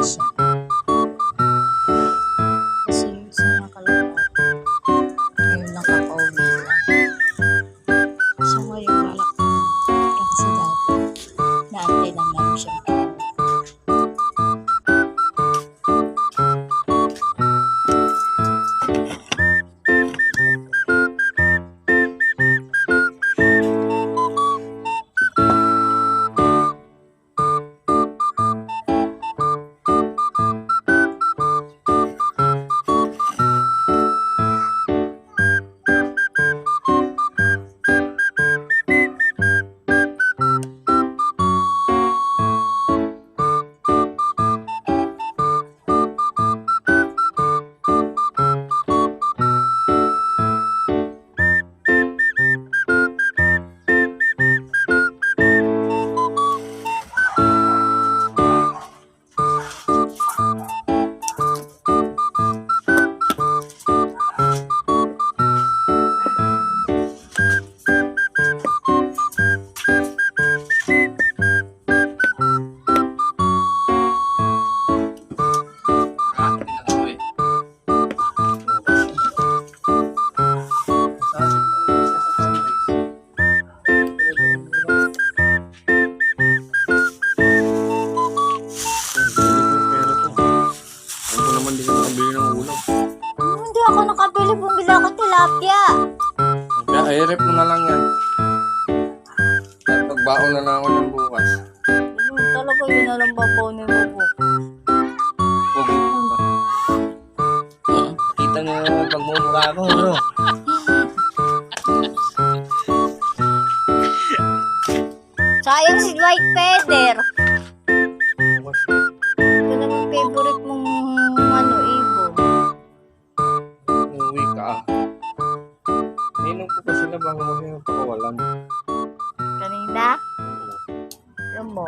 siya. Kasi sa nakalapit, ngayon lang kakauwi lang. So ngayon balak kasi dati, naantay lang namin siya. Hindi ako nakabili, bumili ako tilapia. Kaya i-rep mo na lang yan. At pagbaon na lang ako ng bukas. Talaga yun na lang babaw ni Bobo. Kita niyo yung pagmumura ko, no? Sayang si White Feather. Ito naman favorite mong ibon. Umuwi ka. Ninong ko pa sila bago magpakawalan. Kanina? Alam mo.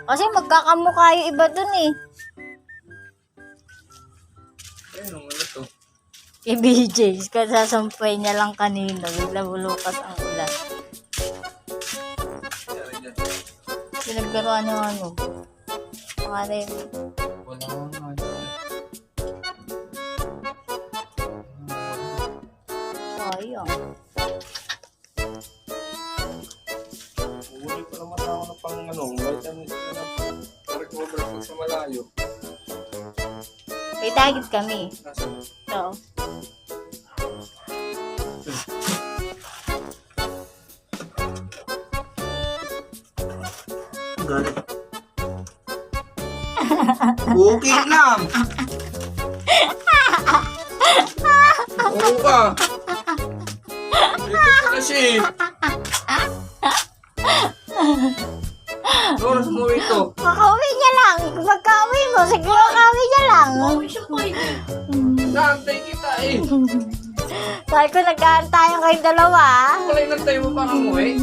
Kasi magkakamukha yung iba dun eh. Ayun, ano to? BJ's, kasasampay niya lang kanina. Bigla bulukas ang ulan. Pinaglaruan ng ano. Pangalay mo. Wala nga ano. Sayang. Uwi ko naman ako na pang ano. Vitamin C na recover pag sa malayo. May target kami. Nasa? So, Galit. Okay lang. Oo ka. Ito ka kasi. Oras mo ito. kakauwi niya lang. Pagka-uwi mo, siguro kakauwi niya lang. Naantay kita eh. Sabi ko, nag-aantayan kayong dalawa. Wala yung nantay mo pa ka mo eh.